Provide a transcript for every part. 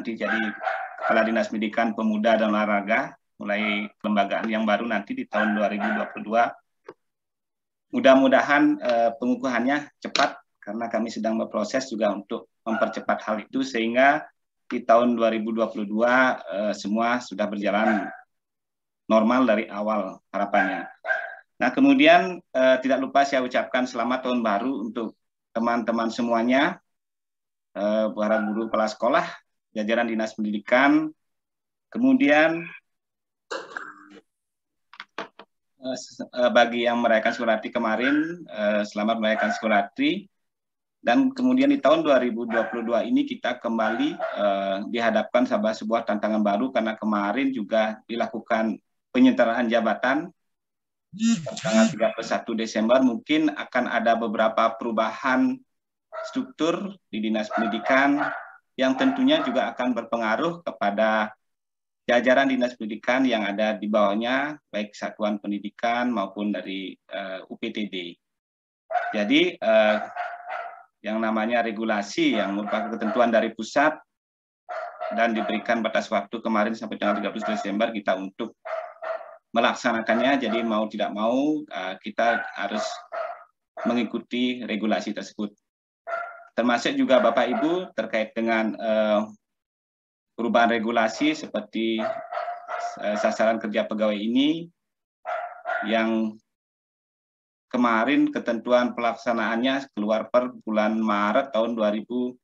nanti jadi Kepala Dinas Pendidikan Pemuda dan Olahraga, mulai kelembagaan yang baru nanti di tahun 2022. Mudah-mudahan pengukuhannya cepat, karena kami sedang berproses juga untuk mempercepat hal itu, sehingga di tahun 2022 semua sudah berjalan normal dari awal harapannya. Nah, kemudian tidak lupa saya ucapkan selamat tahun baru untuk teman-teman semuanya, para guru kepala sekolah, jajaran Dinas Pendidikan, kemudian bagi yang merayakan Sukurati kemarin, selamat merayakan Sukurati. Dan kemudian di tahun 2022 ini kita kembali dihadapkan sama sebuah tantangan baru, karena kemarin juga dilakukan penyetaraan jabatan tanggal 31 Desember. Mungkin akan ada beberapa perubahan struktur di Dinas Pendidikan yang tentunya juga akan berpengaruh kepada jajaran Dinas Pendidikan yang ada di bawahnya, baik satuan pendidikan maupun dari UPTD. Jadi yang namanya regulasi yang merupakan ketentuan dari pusat dan diberikan batas waktu kemarin sampai tanggal 30 Desember kita untuk melaksanakannya. Jadi mau tidak mau kita harus mengikuti regulasi tersebut. Termasuk juga Bapak Ibu terkait dengan perubahan regulasi seperti sasaran kerja pegawai ini, yang kemarin ketentuan pelaksanaannya keluar per bulan Maret tahun 2021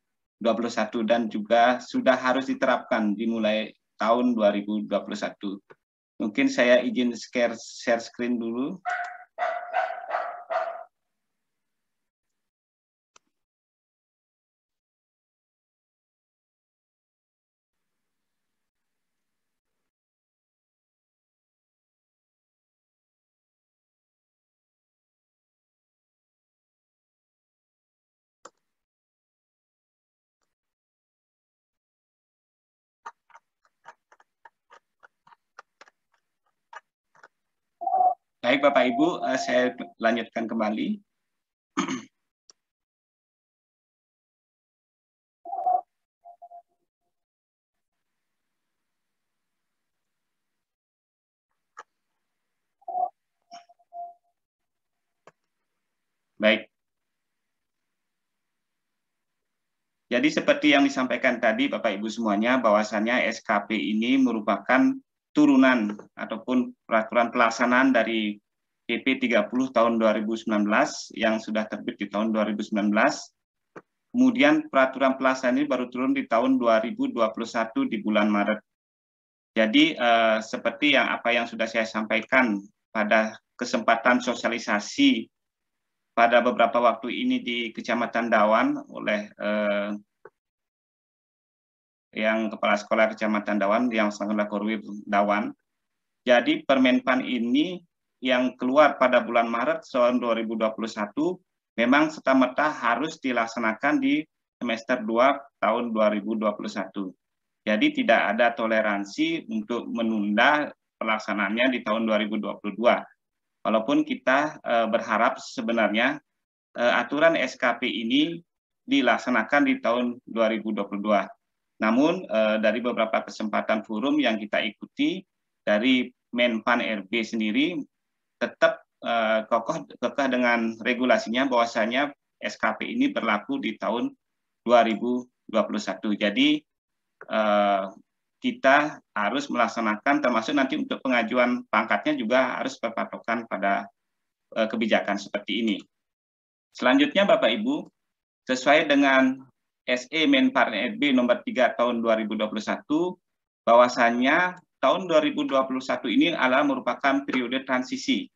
dan juga sudah harus diterapkan dimulai tahun 2021. Mungkin saya izin share screen dulu. Baik Bapak Ibu, saya lanjutkan kembali. Baik. Jadi seperti yang disampaikan tadi Bapak Ibu semuanya, bahwasannya SKP ini merupakan turunan ataupun peraturan pelaksanaan dari PP 30 tahun 2019 yang sudah terbit di tahun 2019. Kemudian peraturan pelaksanaan ini baru turun di tahun 2021 di bulan Maret. Jadi seperti apa yang sudah saya sampaikan pada kesempatan sosialisasi pada beberapa waktu ini di Kecamatan Dawan oleh yang Kepala Sekolah Kecamatan Dawan yang sangat Korwil Dawan. Jadi Permenpan ini yang keluar pada bulan Maret tahun 2021 memang serta-merta harus dilaksanakan di semester 2 tahun 2021. Jadi tidak ada toleransi untuk menunda pelaksanaannya di tahun 2022. Walaupun kita berharap sebenarnya aturan SKP ini dilaksanakan di tahun 2022. Namun dari beberapa kesempatan forum yang kita ikuti, dari Menpan RB sendiri tetap kokoh dengan regulasinya bahwasanya SKP ini berlaku di tahun 2021. Jadi kita harus melaksanakan, termasuk nanti untuk pengajuan pangkatnya juga harus berpatokan pada kebijakan seperti ini. Selanjutnya Bapak Ibu, sesuai dengan SE Menpan RB nomor 3 tahun 2021, bahwasannya tahun 2021 ini adalah merupakan periode transisi.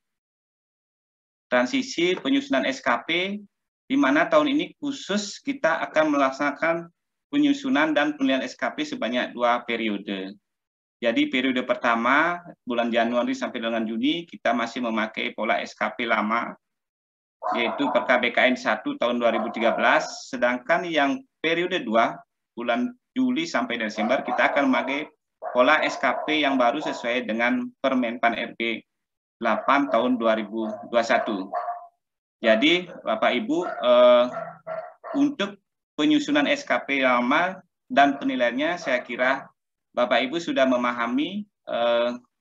Transisi penyusunan SKP, di mana tahun ini khusus kita akan melaksanakan penyusunan dan penilaian SKP sebanyak 2 periode. Jadi periode pertama, bulan Januari sampai dengan Juni, kita masih memakai pola SKP lama, yaitu Perka BKN 1 tahun 2013, sedangkan yang periode 2, bulan Juli sampai Desember, kita akan memakai pola SKP yang baru sesuai dengan Permenpan RB 8 tahun 2021. Jadi Bapak Ibu, untuk penyusunan SKP lama dan penilaiannya saya kira Bapak Ibu sudah memahami,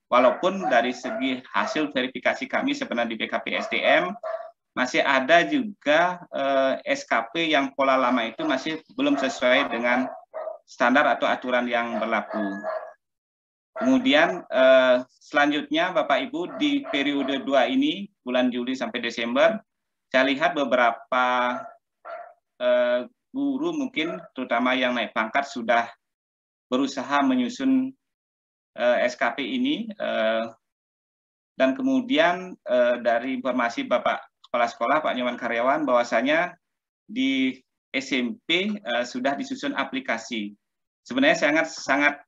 walaupun dari segi hasil verifikasi kami sebenarnya di BKP SDM masih ada juga SKP yang pola lama itu masih belum sesuai dengan standar atau aturan yang berlaku. Kemudian selanjutnya Bapak Ibu di periode 2 ini, bulan Juli sampai Desember, saya lihat beberapa guru mungkin terutama yang naik pangkat sudah berusaha menyusun SKP ini, dan kemudian dari informasi Bapak Kepala Sekolah Pak Nyoman Karyawan bahwasanya di SMP sudah disusun aplikasi. Sebenarnya sangat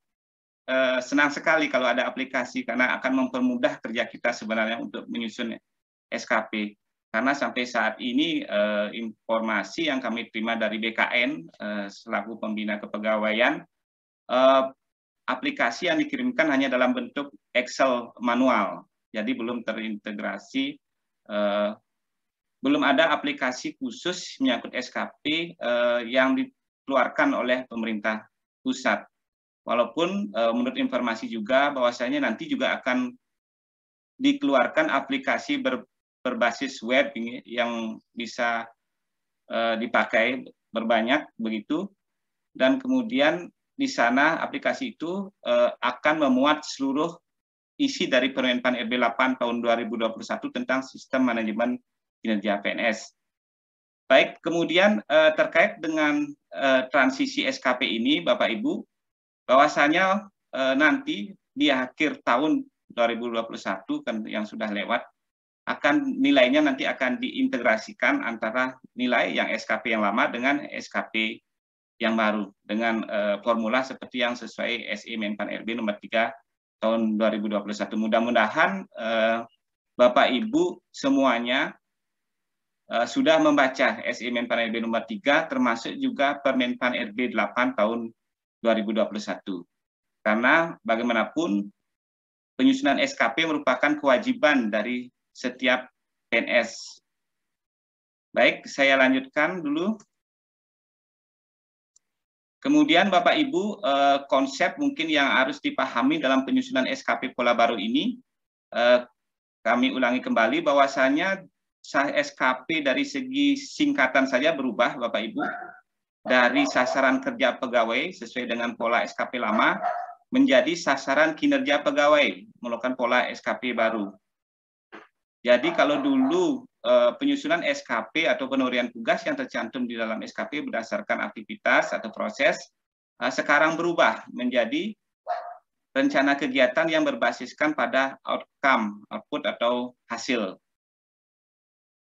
senang sekali kalau ada aplikasi karena akan mempermudah kerja kita sebenarnya untuk menyusun SKP. Karena sampai saat ini informasi yang kami terima dari BKN selaku pembina kepegawaian, aplikasi yang dikirimkan hanya dalam bentuk Excel manual, jadi belum terintegrasi, belum ada aplikasi khusus menyangkut SKP yang dikeluarkan oleh pemerintah pusat. Walaupun menurut informasi juga bahwasanya nanti juga akan dikeluarkan aplikasi berbasis web yang bisa dipakai berbanyak begitu, dan kemudian di sana aplikasi itu akan memuat seluruh isi dari Permen-Pan RB 8 tahun 2021 tentang sistem manajemen kinerja PNS. Baik, kemudian terkait dengan transisi SKP ini, Bapak Ibu, bahwasanya nanti di akhir tahun 2021 kan yang sudah lewat, akan nilainya nanti akan diintegrasikan antara nilai yang SKP yang lama dengan SKP yang baru dengan formula seperti yang sesuai SI Menpan RB nomor 3 tahun 2021. Mudah-mudahan Bapak Ibu semuanya sudah membaca SI Menpan RB nomor 3 termasuk juga Permenpan RB 8 tahun 2021. Karena bagaimanapun penyusunan SKP merupakan kewajiban dari setiap PNS. Baik, saya lanjutkan dulu. Kemudian Bapak Ibu, konsep mungkin yang harus dipahami dalam penyusunan SKP pola baru ini, kami ulangi kembali bahwasanya SKP dari segi singkatan saja berubah Bapak Ibu, dari sasaran kerja pegawai sesuai dengan pola SKP lama menjadi sasaran kinerja pegawai melakukan pola SKP baru. Jadi kalau dulu penyusunan SKP atau penurian tugas yang tercantum di dalam SKP berdasarkan aktivitas atau proses, sekarang berubah menjadi rencana kegiatan yang berbasiskan pada outcome, output atau hasil.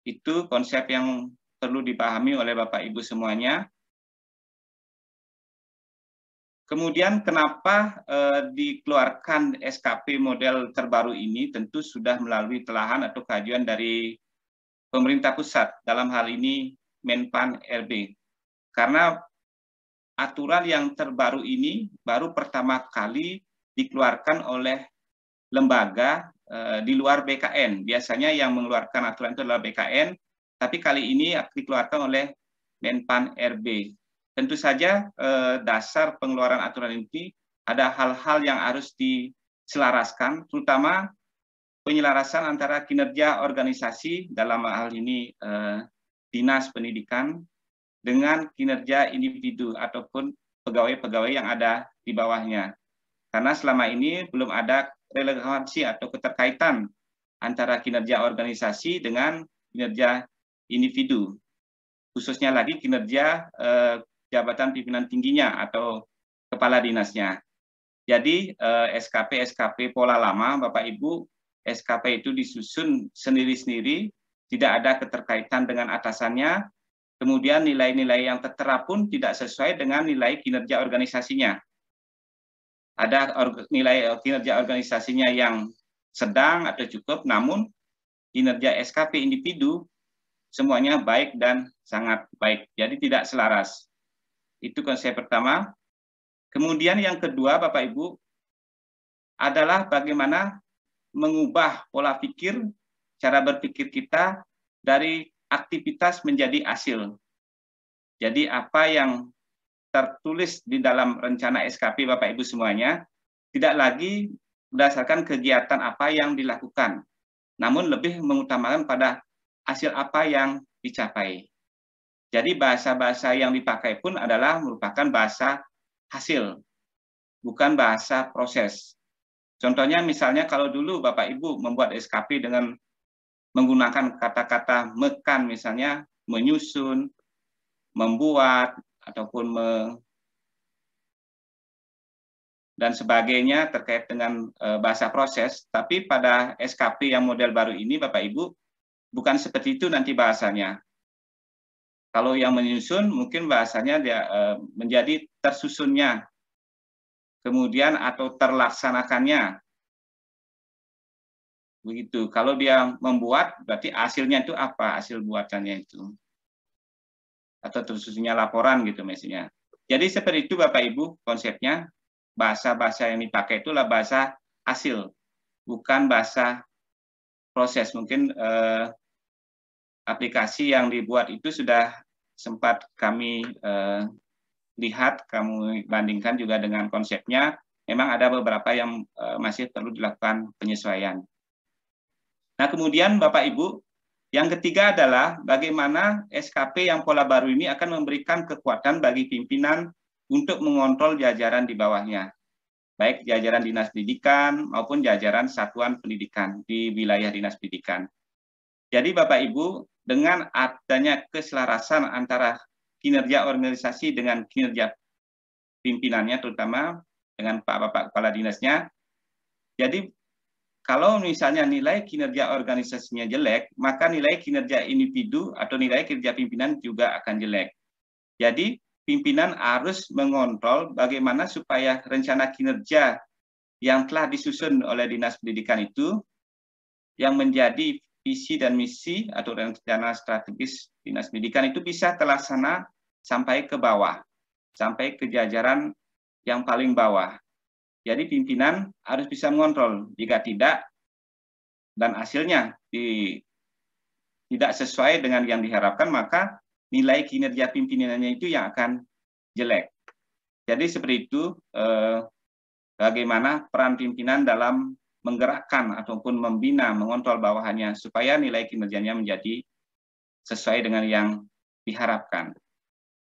Itu konsep yang perlu dipahami oleh Bapak Ibu semuanya. Kemudian kenapa dikeluarkan SKP model terbaru ini, tentu sudah melalui telahan atau kajian dari pemerintah pusat, dalam hal ini Menpan RB. Karena aturan yang terbaru ini baru pertama kali dikeluarkan oleh lembaga di luar BKN. Biasanya yang mengeluarkan aturan itu adalah BKN, tapi kali ini dikeluarkan oleh Menpan RB. Tentu saja dasar pengeluaran aturan ini ada hal-hal yang harus diselaraskan, terutama penyelarasan antara kinerja organisasi dalam hal ini dinas pendidikan dengan kinerja individu ataupun pegawai-pegawai yang ada di bawahnya. Karena selama ini belum ada relevansi atau keterkaitan antara kinerja organisasi dengan kinerja individu, khususnya lagi kinerja jabatan pimpinan tingginya atau kepala dinasnya. Jadi SKP pola lama, Bapak Ibu, SKP itu disusun sendiri-sendiri, tidak ada keterkaitan dengan atasannya, kemudian nilai-nilai yang tertera pun tidak sesuai dengan nilai kinerja organisasinya. Ada nilai kinerja organisasinya yang sedang atau cukup, namun kinerja SKP individu semuanya baik dan sangat baik, jadi tidak selaras. Itu konsep pertama. Kemudian yang kedua, Bapak Ibu, adalah bagaimana mengubah pola pikir, cara berpikir kita dari aktivitas menjadi hasil. Jadi apa yang tertulis di dalam rencana SKP Bapak Ibu semuanya, tidak lagi berdasarkan kegiatan apa yang dilakukan, namun lebih mengutamakan pada hasil apa yang dicapai. Jadi bahasa-bahasa yang dipakai pun adalah merupakan bahasa hasil, bukan bahasa proses. Contohnya misalnya kalau dulu Bapak Ibu membuat SKP dengan menggunakan kata-kata mekan misalnya, menyusun, membuat, ataupun dan sebagainya terkait dengan bahasa proses, tapi pada SKP yang model baru ini Bapak Ibu bukan seperti itu nanti bahasanya. Kalau yang menyusun mungkin bahasanya dia menjadi tersusunnya, kemudian atau terlaksanakannya. Begitu. Kalau dia membuat berarti hasilnya itu apa? Hasil buatannya itu. Atau tersusunnya laporan gitu misalnya. Jadi seperti itu Bapak Ibu konsepnya. Bahasa-bahasa yang dipakai itulah bahasa hasil, bukan bahasa proses. Mungkin aplikasi yang dibuat itu sudah sempat kami lihat, kami bandingkan juga dengan konsepnya. Memang ada beberapa yang masih perlu dilakukan penyesuaian. Nah, kemudian Bapak Ibu, yang ketiga adalah bagaimana SKP yang pola baru ini akan memberikan kekuatan bagi pimpinan untuk mengontrol jajaran di bawahnya, baik jajaran dinas pendidikan maupun jajaran satuan pendidikan di wilayah dinas pendidikan. Jadi Bapak Ibu, dengan adanya keselarasan antara kinerja organisasi dengan kinerja pimpinannya, terutama dengan Bapak Kepala Dinasnya, jadi kalau misalnya nilai kinerja organisasinya jelek, maka nilai kinerja individu atau nilai kinerja pimpinan juga akan jelek. Jadi pimpinan harus mengontrol bagaimana supaya rencana kinerja yang telah disusun oleh Dinas Pendidikan itu, yang menjadi visi dan misi atau rencana strategis Dinas Pendidikan itu bisa terlaksana sampai ke bawah, sampai ke jajaran yang paling bawah. Jadi pimpinan harus bisa mengontrol. Jika tidak, dan hasilnya tidak sesuai dengan yang diharapkan, maka nilai kinerja pimpinannya itu yang akan jelek. Jadi seperti itu bagaimana peran pimpinan dalam menggerakkan ataupun membina, mengontrol bawahannya supaya nilai kinerjanya menjadi sesuai dengan yang diharapkan.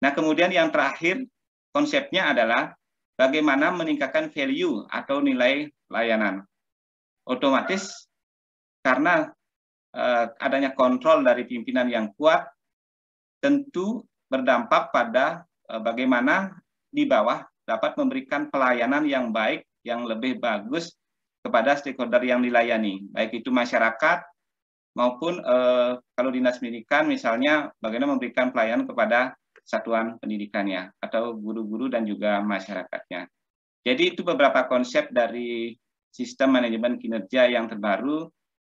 Nah, kemudian yang terakhir konsepnya adalah bagaimana meningkatkan value atau nilai layanan. Otomatis karena adanya kontrol dari pimpinan yang kuat, tentu berdampak pada bagaimana di bawah dapat memberikan pelayanan yang baik, yang lebih bagus kepada stakeholder yang dilayani, baik itu masyarakat maupun kalau dinas pendidikan misalnya bagaimana memberikan pelayanan kepada satuan pendidikannya atau guru-guru dan juga masyarakatnya. Jadi itu beberapa konsep dari sistem manajemen kinerja yang terbaru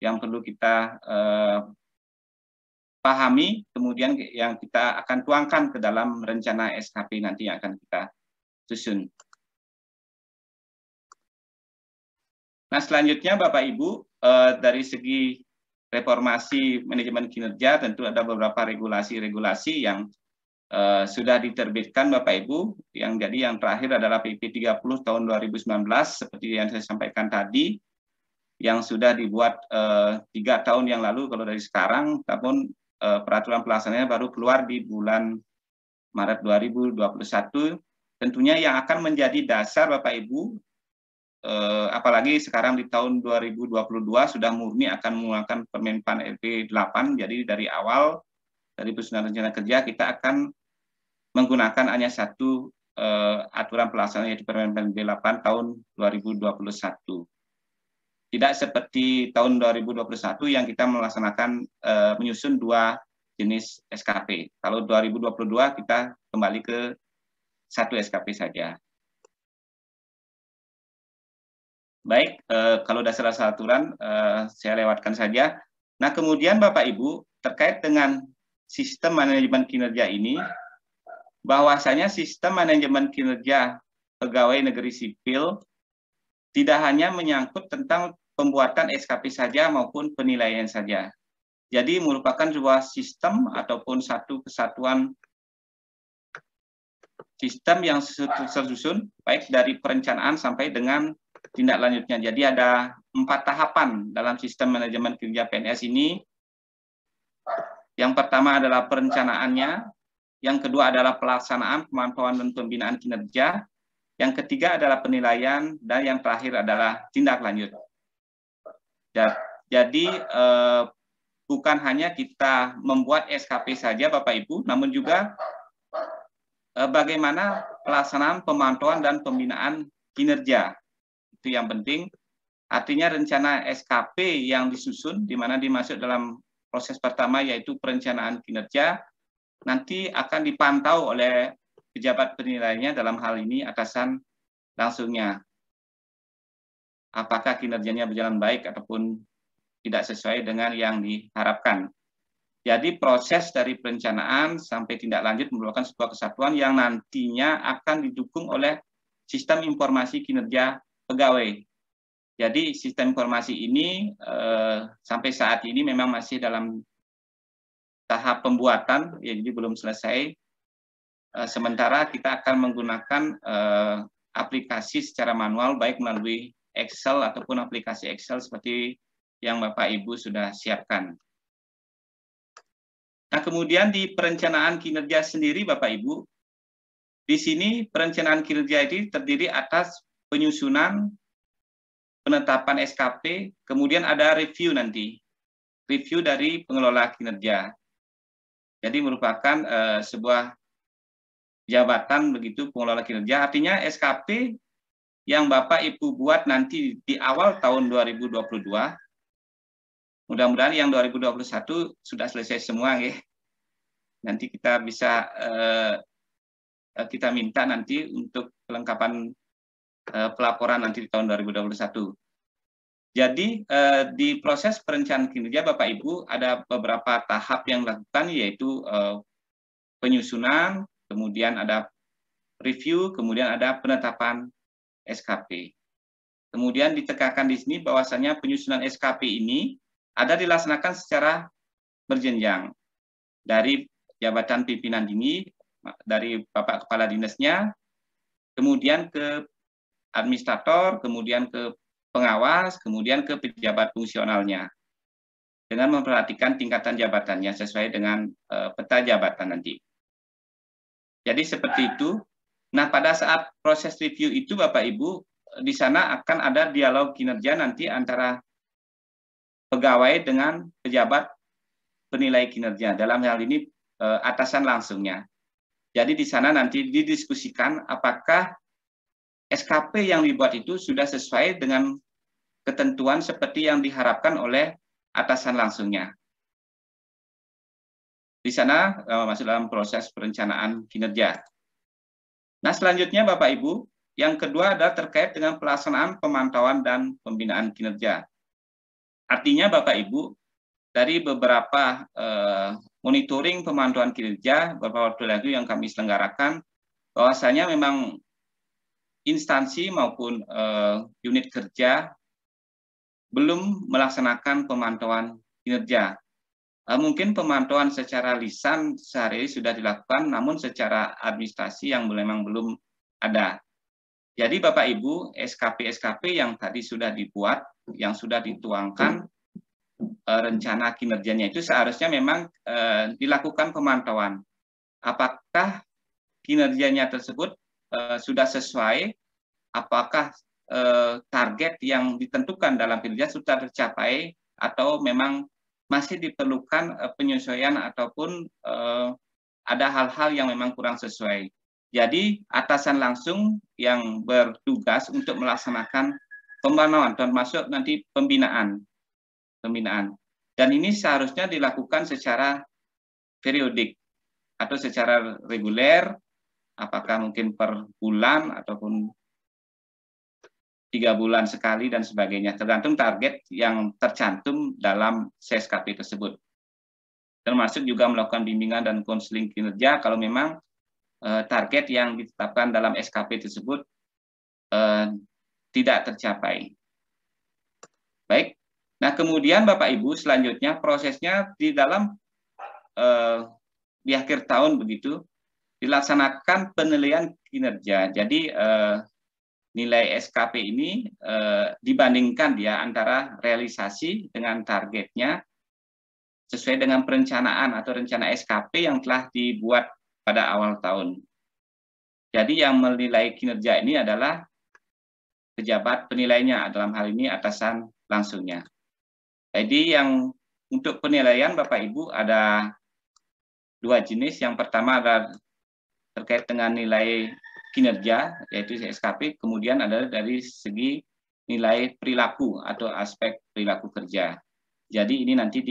yang perlu kita pahami, kemudian yang kita akan tuangkan ke dalam rencana SKP nanti yang akan kita susun. Nah, selanjutnya Bapak Ibu, dari segi reformasi manajemen kinerja tentu ada beberapa regulasi-regulasi yang sudah diterbitkan Bapak Ibu, yang terakhir adalah PP 30 tahun 2019 seperti yang saya sampaikan tadi, yang sudah dibuat 3 tahun yang lalu kalau dari sekarang, namun peraturan pelaksanaannya baru keluar di bulan Maret 2021, tentunya yang akan menjadi dasar Bapak Ibu, apalagi sekarang di tahun 2022 sudah murni akan menggunakan Permenpan RP 8, jadi dari awal dari penyusunan rencana kerja kita akan menggunakan hanya satu aturan pelaksana yaitu Permenpan 8 tahun 2021. Tidak seperti tahun 2021 yang kita melaksanakan menyusun 2 jenis SKP. Kalau 2022 kita kembali ke 1 SKP saja. Baik, kalau dasar-dasar aturan saya lewatkan saja. Nah, kemudian Bapak Ibu, terkait dengan sistem manajemen kinerja ini, bahwasanya sistem manajemen kinerja pegawai negeri sipil tidak hanya menyangkut tentang pembuatan SKP saja maupun penilaian saja. Jadi merupakan sebuah sistem ataupun satu kesatuan sistem yang tersusun baik dari perencanaan sampai dengan tindak lanjutnya. Jadi ada 4 tahapan dalam sistem manajemen kinerja PNS ini. Yang pertama adalah perencanaannya, yang kedua adalah pelaksanaan, pemantauan dan pembinaan kinerja, yang ketiga adalah penilaian, dan yang terakhir adalah tindak lanjut. Jadi bukan hanya kita membuat SKP saja Bapak Ibu, namun juga bagaimana pelaksanaan, pemantauan dan pembinaan kinerja. Itu yang penting. Artinya rencana SKP yang disusun, di mana dimasuk dalam proses pertama yaitu perencanaan kinerja, nanti akan dipantau oleh pejabat penilainya, dalam hal ini atasan langsungnya. Apakah kinerjanya berjalan baik ataupun tidak sesuai dengan yang diharapkan. Jadi proses dari perencanaan sampai tindak lanjut merupakan sebuah kesatuan yang nantinya akan didukung oleh sistem informasi kinerja pegawai. Jadi sistem informasi ini sampai saat ini memang masih dalam tahap pembuatan, ya, jadi belum selesai. Sementara kita akan menggunakan aplikasi secara manual, baik melalui Excel ataupun aplikasi Excel seperti yang Bapak Ibu sudah siapkan. Nah, kemudian di perencanaan kinerja sendiri Bapak Ibu, di sini perencanaan kinerja ini terdiri atas penyusunan, penetapan SKP, kemudian ada review nanti. Review dari pengelola kinerja. Jadi merupakan sebuah jabatan begitu pengelola kinerja. Artinya SKP yang Bapak Ibu buat nanti di awal tahun 2022, mudah-mudahan yang 2021 sudah selesai semua ya. Nanti kita bisa kita minta nanti untuk kelengkapan pelaporan nanti di tahun 2021. Jadi di proses perencanaan kinerja Bapak Ibu ada beberapa tahap yang dilakukan, yaitu penyusunan, kemudian ada review, kemudian ada penetapan SKP. Kemudian ditekankan di sini bahwasannya penyusunan SKP ini ada dilaksanakan secara berjenjang dari jabatan pimpinan dini, dari Bapak Kepala Dinasnya, kemudian ke administrator, kemudian ke pengawas, kemudian ke pejabat fungsionalnya, dengan memperhatikan tingkatan jabatannya sesuai dengan peta jabatan nanti. Jadi seperti itu. Nah, pada saat proses review itu Bapak Ibu, di sana akan ada dialog kinerja nanti antara pegawai dengan pejabat penilai kinerja. Dalam hal ini atasan langsungnya. Jadi di sana nanti didiskusikan apakah SKP yang dibuat itu sudah sesuai dengan ketentuan seperti yang diharapkan oleh atasan langsungnya. Di sana masuk dalam proses perencanaan kinerja. Nah, selanjutnya Bapak Ibu, yang kedua adalah terkait dengan pelaksanaan, pemantauan, dan pembinaan kinerja. Artinya Bapak Ibu, dari beberapa monitoring pemantauan kinerja beberapa waktu lalu yang kami selenggarakan, bahwasanya memang instansi maupun unit kerja belum melaksanakan pemantauan kinerja. Mungkin pemantauan secara lisan sehari sudah dilakukan, namun secara administrasi yang memang belum ada. Jadi Bapak Ibu, SKP-SKP yang tadi sudah dibuat, yang sudah dituangkan rencana kinerjanya itu seharusnya memang dilakukan pemantauan. Apakah kinerjanya tersebut sudah sesuai, apakah target yang ditentukan dalam kinerja sudah tercapai, atau memang masih diperlukan penyesuaian ataupun ada hal-hal yang memang kurang sesuai. Jadi atasan langsung yang bertugas untuk melaksanakan pemantauan termasuk nanti pembinaan. Dan ini seharusnya dilakukan secara periodik atau secara reguler, apakah mungkin per bulan ataupun 3 bulan sekali dan sebagainya, tergantung target yang tercantum dalam SKP tersebut. Termasuk juga melakukan bimbingan dan konseling kinerja kalau memang target yang ditetapkan dalam SKP tersebut tidak tercapai. Baik. Nah, kemudian Bapak Ibu, selanjutnya prosesnya di dalam di akhir tahun begitu, dilaksanakan penilaian kinerja. Jadi nilai SKP ini dibandingkan dia antara realisasi dengan targetnya sesuai dengan perencanaan atau rencana SKP yang telah dibuat pada awal tahun. Jadi yang menilai kinerja ini adalah pejabat penilainya, dalam hal ini atasan langsungnya. Jadi yang untuk penilaian Bapak Ibu ada dua jenis. Yang pertama adalah terkait dengan nilai kinerja, yaitu SKP, kemudian ada dari segi nilai perilaku atau aspek perilaku kerja. Jadi ini nanti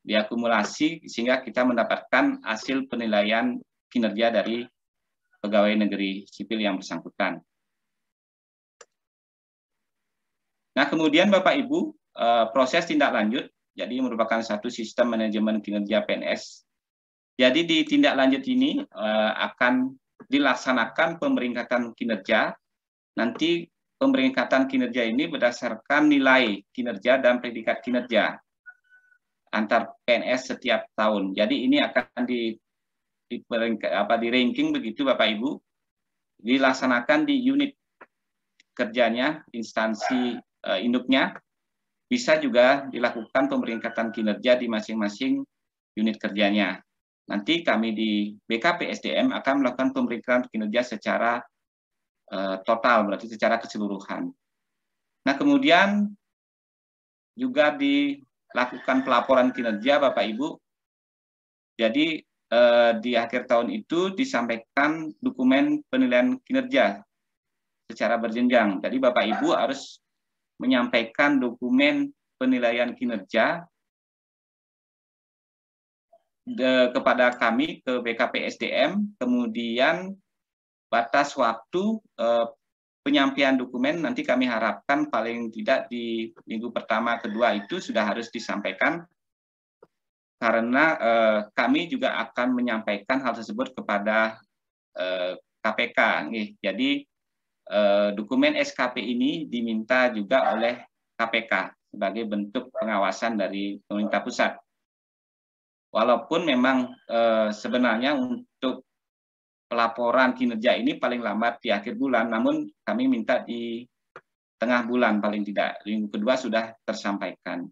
diakumulasi sehingga kita mendapatkan hasil penilaian kinerja dari pegawai negeri sipil yang bersangkutan. Nah, kemudian Bapak Ibu, proses tindak lanjut, jadi merupakan satu sistem manajemen kinerja PNS. Jadi di tindak lanjut ini akan dilaksanakan pemeringkatan kinerja. Nanti pemeringkatan kinerja ini berdasarkan nilai kinerja dan predikat kinerja antar PNS setiap tahun. Jadi ini akan di ranking begitu Bapak Ibu, dilaksanakan di unit kerjanya, instansi induknya, bisa juga dilakukan pemeringkatan kinerja di masing-masing unit kerjanya. Nanti kami di BKP SDM akan melakukan pemeringkatan kinerja secara total, berarti secara keseluruhan. Nah, kemudian juga dilakukan pelaporan kinerja Bapak Ibu. Jadi di akhir tahun itu disampaikan dokumen penilaian kinerja secara berjenjang. Jadi Bapak Ibu harus menyampaikan dokumen penilaian kinerja kepada kami ke BKP SDM, kemudian batas waktu penyampaian dokumen nanti kami harapkan paling tidak di minggu pertama kedua itu sudah harus disampaikan, karena kami juga akan menyampaikan hal tersebut kepada KPK. Jadi dokumen SKP ini diminta juga oleh KPK sebagai bentuk pengawasan dari pemerintah pusat. Walaupun memang sebenarnya untuk pelaporan kinerja ini paling lambat di akhir bulan, namun kami minta di tengah bulan paling tidak, minggu kedua sudah tersampaikan.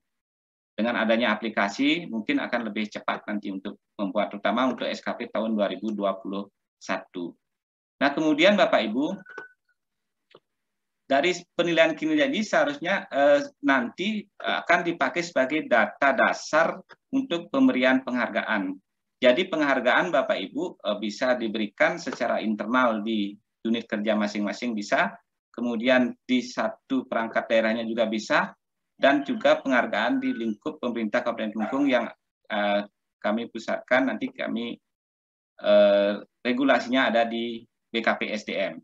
Dengan adanya aplikasi mungkin akan lebih cepat nanti untuk membuat, terutama untuk SKP tahun 2021. Nah, kemudian Bapak Ibu, dari penilaian kinerja ini seharusnya nanti akan dipakai sebagai data dasar untuk pemberian penghargaan. Jadi penghargaan Bapak Ibu bisa diberikan secara internal di unit kerja masing-masing bisa, kemudian di satu perangkat daerahnya juga bisa, dan juga penghargaan di lingkup pemerintah Kabupaten Kelungkung yang kami pusatkan, nanti kami regulasinya ada di BKP SDM.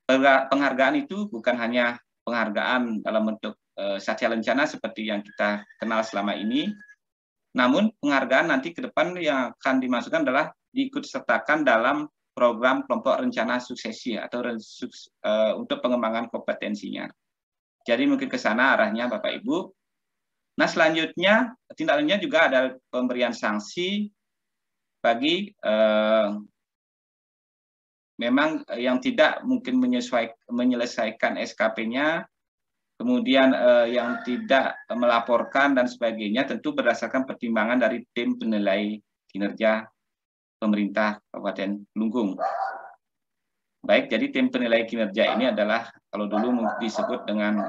Penghargaan itu bukan hanya penghargaan dalam bentuk satya lencana seperti yang kita kenal selama ini, namun penghargaan nanti ke depan yang akan dimasukkan adalah diikut sertakan dalam program kelompok rencana suksesi atau untuk pengembangan kompetensinya. Jadi mungkin ke sana arahnya Bapak Ibu. Nah, selanjutnya tindak lanjutnya juga ada pemberian sanksi bagi memang yang tidak mungkin menyelesaikan SKP-nya, kemudian yang tidak melaporkan dan sebagainya, tentu berdasarkan pertimbangan dari tim penilai kinerja pemerintah Kabupaten Kelungkung. Baik, jadi tim penilai kinerja ini adalah kalau dulu disebut dengan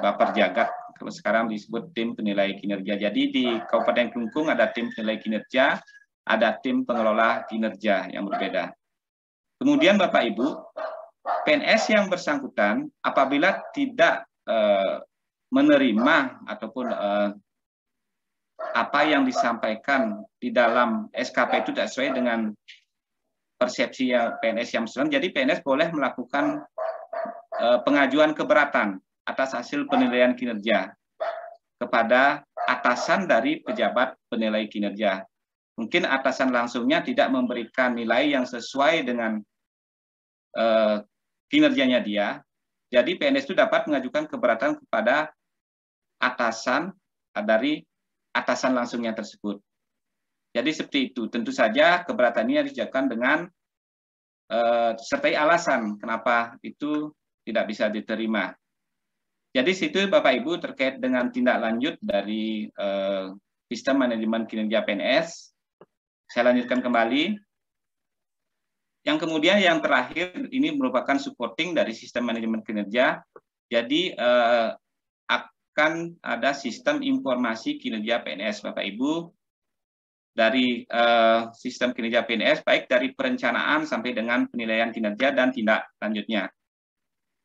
Baper Jagat, kalau sekarang disebut tim penilai kinerja. Jadi di Kabupaten Kelungkung ada tim penilai kinerja, ada tim pengelola kinerja yang berbeda. Kemudian Bapak Ibu, PNS yang bersangkutan apabila tidak menerima ataupun apa yang disampaikan di dalam SKP itu tidak sesuai dengan persepsi PNS yang bersangkutan, jadi PNS boleh melakukan pengajuan keberatan atas hasil penilaian kinerja kepada atasan dari pejabat penilai kinerja. Mungkin atasan langsungnya tidak memberikan nilai yang sesuai dengan kinerjanya dia, jadi PNS itu dapat mengajukan keberatan kepada atasan dari atasan langsungnya tersebut. Jadi seperti itu. Tentu saja keberatan ini dijawabkan dengan sertai alasan kenapa itu tidak bisa diterima. Jadi situ Bapak Ibu terkait dengan tindak lanjut dari sistem manajemen kinerja PNS. Saya lanjutkan kembali. Yang kemudian yang terakhir ini merupakan supporting dari sistem manajemen kinerja. Jadi akan ada sistem informasi kinerja PNS Bapak Ibu dari sistem kinerja PNS baik dari perencanaan sampai dengan penilaian kinerja dan tindak lanjutnya.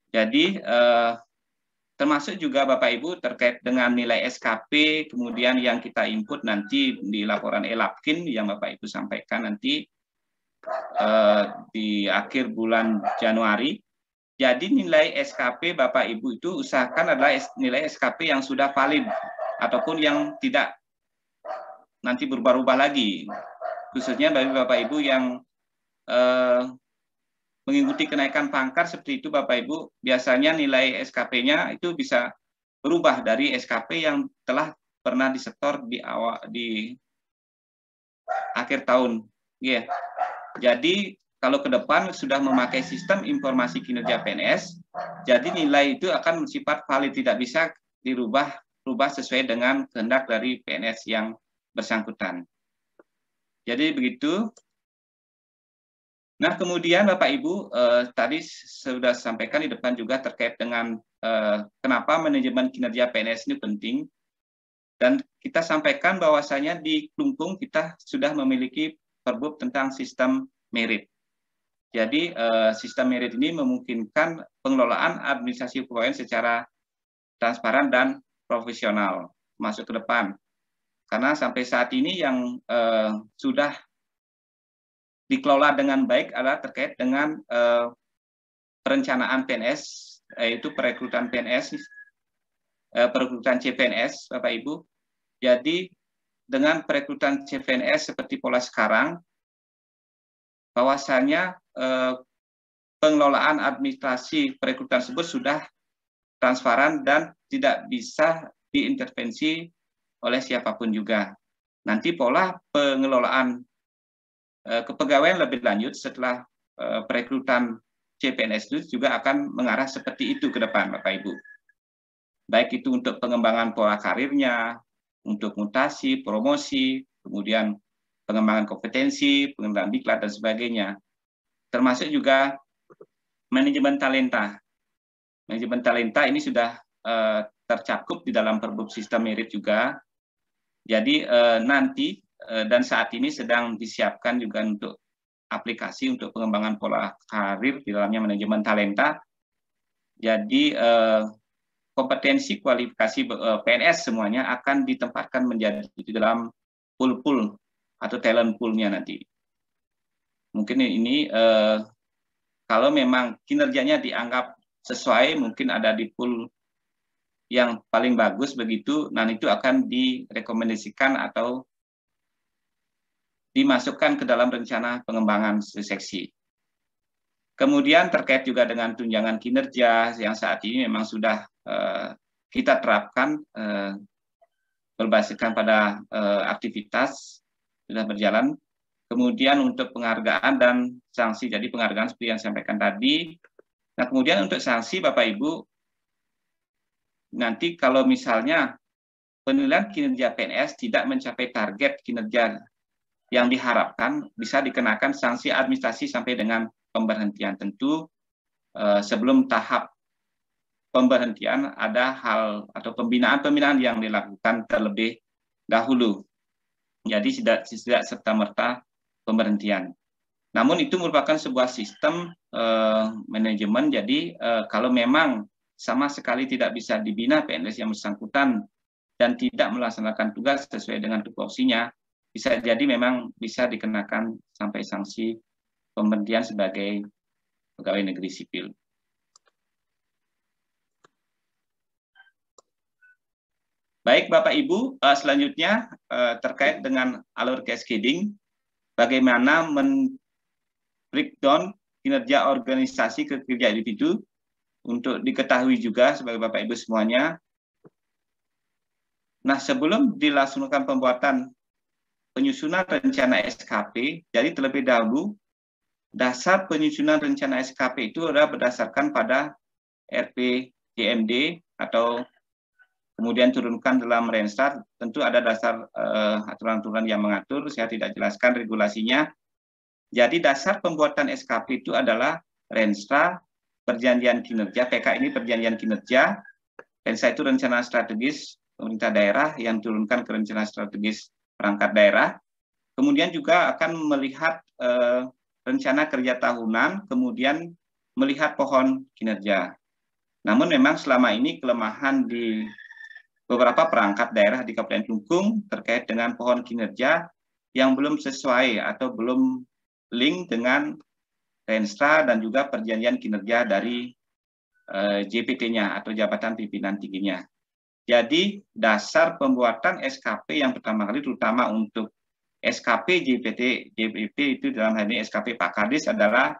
Jadi termasuk juga Bapak Ibu terkait dengan nilai SKP, kemudian yang kita input nanti di laporan ELAPKIN yang Bapak Ibu sampaikan nanti di akhir bulan Januari. Jadi nilai SKP Bapak Ibu itu usahakan adalah nilai SKP yang sudah valid ataupun yang tidak nanti berubah-ubah lagi. Khususnya bagi Bapak Ibu yang mengikuti kenaikan pangkat seperti itu Bapak Ibu, biasanya nilai SKP-nya itu bisa berubah dari SKP yang telah pernah disetor di akhir tahun. Yeah. Jadi kalau ke depan sudah memakai sistem informasi kinerja PNS, jadi nilai itu akan bersifat valid, tidak bisa dirubah sesuai dengan kehendak dari PNS yang bersangkutan. Jadi begitu. Nah, kemudian Bapak Ibu tadi sudah sampaikan di depan juga terkait dengan kenapa manajemen kinerja PNS ini penting. Dan kita sampaikan bahwasanya di Klungkung kita sudah memiliki perbub tentang sistem merit. Jadi sistem merit ini memungkinkan pengelolaan administrasi kepegawaian secara transparan dan profesional masuk ke depan. Karena sampai saat ini yang sudah dikelola dengan baik adalah terkait dengan perencanaan PNS, yaitu perekrutan PNS, perekrutan CPNS, Bapak Ibu. Jadi dengan perekrutan CPNS seperti pola sekarang, bahwasanya pengelolaan administrasi perekrutan tersebut sudah transparan dan tidak bisa diintervensi oleh siapapun juga. Nanti pola pengelolaan kepegawaian lebih lanjut setelah perekrutan CPNS itu juga akan mengarah seperti itu ke depan, Bapak Ibu. Baik itu untuk pengembangan pola karirnya, untuk mutasi, promosi, kemudian pengembangan kompetensi, pengembangan diklat, dan sebagainya. Termasuk juga manajemen talenta. Manajemen talenta ini sudah tercakup di dalam perbub sistem merit juga. Jadi nanti dan saat ini sedang disiapkan juga untuk aplikasi untuk pengembangan pola karir di dalamnya manajemen talenta. Jadi kompetensi kualifikasi PNS semuanya akan ditempatkan menjadi di dalam pool atau talent pool-nya nanti. Mungkin ini kalau memang kinerjanya dianggap sesuai, mungkin ada di pool yang paling bagus begitu, nah itu akan direkomendasikan atau dimasukkan ke dalam rencana pengembangan seksi. Kemudian terkait juga dengan tunjangan kinerja yang saat ini memang sudah kita terapkan berbasiskan pada aktivitas sudah berjalan. Kemudian untuk penghargaan dan sanksi, jadi penghargaan seperti yang saya sampaikan tadi. Nah kemudian untuk sanksi Bapak Ibu, nanti kalau misalnya penilaian kinerja PNS tidak mencapai target kinerja yang diharapkan, bisa dikenakan sanksi administrasi sampai dengan pemberhentian. Tentu sebelum tahap pemberhentian ada hal atau pembinaan yang dilakukan terlebih dahulu. Jadi tidak serta-merta pemberhentian. Namun itu merupakan sebuah sistem manajemen, jadi kalau memang sama sekali tidak bisa dibina PNS yang bersangkutan dan tidak melaksanakan tugas sesuai dengan tupoksinya, bisa jadi memang bisa dikenakan sampai sanksi pemberhentian sebagai pegawai negeri sipil. Baik Bapak Ibu, selanjutnya terkait dengan alur cascading, bagaimana breakdown kinerja organisasi ke kinerja individu untuk diketahui juga sebagai Bapak Ibu semuanya. Nah sebelum dilaksanakan pembuatan penyusunan rencana SKP. Jadi terlebih dahulu dasar penyusunan rencana SKP itu adalah berdasarkan pada RPJMD atau kemudian turunkan dalam Renstra. Tentu ada dasar aturan-aturan yang mengatur, saya tidak jelaskan regulasinya. Jadi dasar pembuatan SKP itu adalah Renstra, perjanjian kinerja, PK ini perjanjian kinerja, Renstra itu rencana strategis pemerintah daerah yang turunkan ke rencana strategis perangkat daerah. Kemudian juga akan melihat rencana kerja tahunan, kemudian melihat pohon kinerja. Namun memang selama ini kelemahan di beberapa perangkat daerah di Kabupaten Klungkung terkait dengan pohon kinerja yang belum sesuai atau belum link dengan Renstra dan juga perjanjian kinerja dari JPT-nya atau Jabatan Pimpinan Tingginya. Jadi dasar pembuatan SKP yang pertama kali terutama untuk SKP JPP itu dalam hal ini SKP Pak Kadis adalah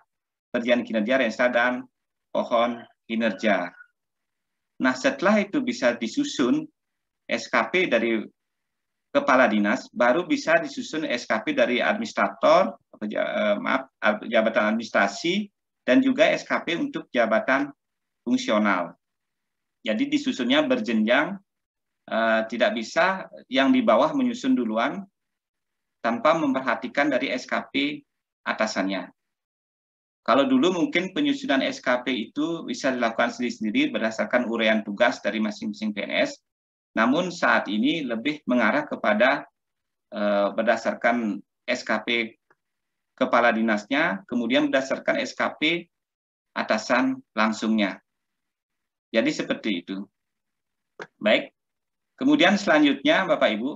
perjanjian kinerja Renstra dan pohon kinerja. Nah setelah itu bisa disusun SKP dari kepala dinas, baru bisa disusun SKP dari administrator, jabatan administrasi, dan juga SKP untuk jabatan fungsional. Jadi disusunnya berjenjang, tidak bisa yang di bawah menyusun duluan tanpa memperhatikan dari SKP atasannya. Kalau dulu mungkin penyusunan SKP itu bisa dilakukan sendiri-sendiri berdasarkan uraian tugas dari masing-masing PNS, namun saat ini lebih mengarah kepada berdasarkan SKP kepala dinasnya, kemudian berdasarkan SKP atasan langsungnya. Jadi seperti itu. Baik, kemudian selanjutnya Bapak Ibu,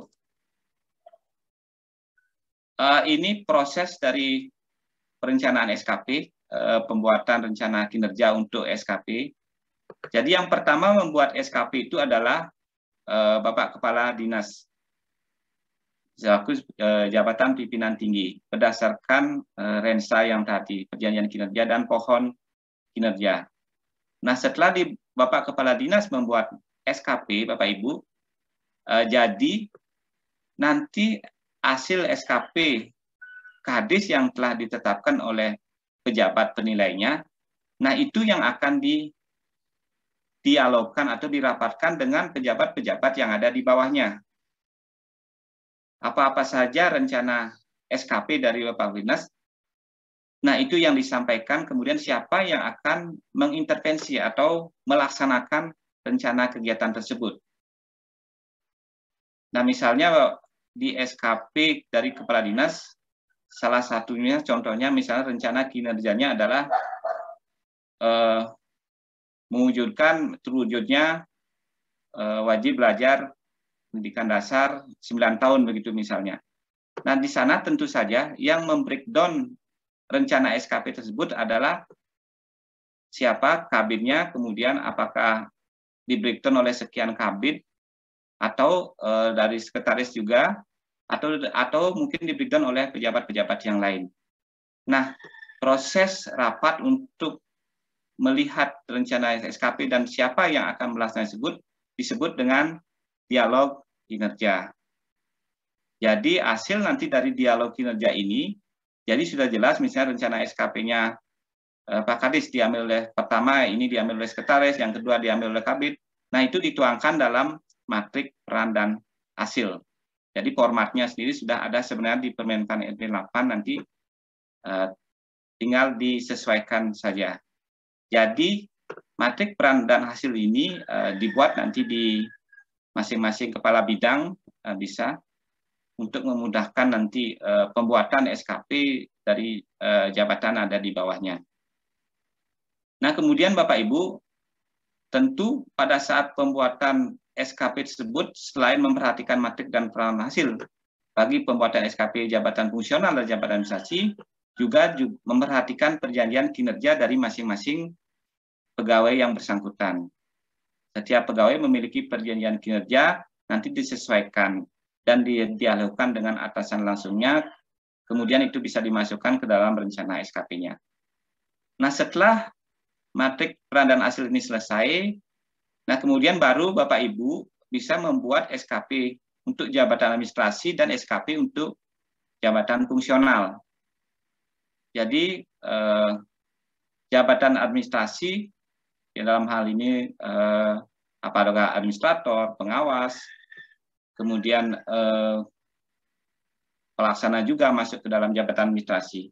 ini proses dari perencanaan SKP, pembuatan rencana kinerja untuk SKP. Jadi yang pertama membuat SKP itu adalah Bapak Kepala Dinas selaku Jabatan Pimpinan Tinggi berdasarkan Renstra yang tadi, perjanjian kinerja dan pohon kinerja. Nah setelah Bapak Kepala Dinas membuat SKP, Bapak Ibu, jadi nanti hasil SKP Kadis yang telah ditetapkan oleh pejabat penilainya, nah itu yang akan dialogkan atau dirapatkan dengan pejabat-pejabat yang ada di bawahnya. Apa-apa saja rencana SKP dari Bapak Dinas, nah itu yang disampaikan, kemudian siapa yang akan mengintervensi atau melaksanakan rencana kegiatan tersebut. Nah misalnya di SKP dari Kepala Dinas, salah satunya contohnya misalnya rencana kinerjanya adalah terwujudnya wajib belajar pendidikan dasar 9 tahun begitu misalnya. Nah di sana tentu saja yang membreakdown rencana SKP tersebut adalah siapa kabinnya, kemudian apakah di breakdown oleh sekian kabin atau dari sekretaris juga, atau mungkin di breakdown oleh pejabat-pejabat yang lain. Nah proses rapat untuk melihat rencana SKP dan siapa yang akan melaksanakan disebut dengan dialog kinerja. Jadi hasil nanti dari dialog kinerja ini, jadi sudah jelas misalnya rencana SKP-nya Pak Kadis diambil oleh pertama, ini diambil oleh sekretaris, yang kedua diambil oleh kabit. Nah itu dituangkan dalam matrik peran dan hasil. Jadi formatnya sendiri sudah ada sebenarnya di Permenpan RP 8, nanti tinggal disesuaikan saja. Jadi matrik peran dan hasil ini dibuat nanti di masing-masing kepala bidang bisa untuk memudahkan nanti pembuatan SKP dari jabatan ada di bawahnya. Nah kemudian Bapak Ibu, tentu pada saat pembuatan SKP tersebut selain memperhatikan matrik dan peran hasil bagi pembuatan SKP jabatan fungsional dan jabatan administrasi, juga memperhatikan perjanjian kinerja dari masing-masing pegawai yang bersangkutan. Setiap pegawai memiliki perjanjian kinerja, nanti disesuaikan dan didialogkan dengan atasan langsungnya, kemudian itu bisa dimasukkan ke dalam rencana SKP-nya. Nah setelah matrik peran dan hasil ini selesai, nah kemudian baru Bapak Ibu bisa membuat SKP untuk jabatan administrasi dan SKP untuk jabatan fungsional. Jadi jabatan administrasi dalam hal ini apakah administrator, pengawas, kemudian pelaksana juga masuk ke dalam jabatan administrasi.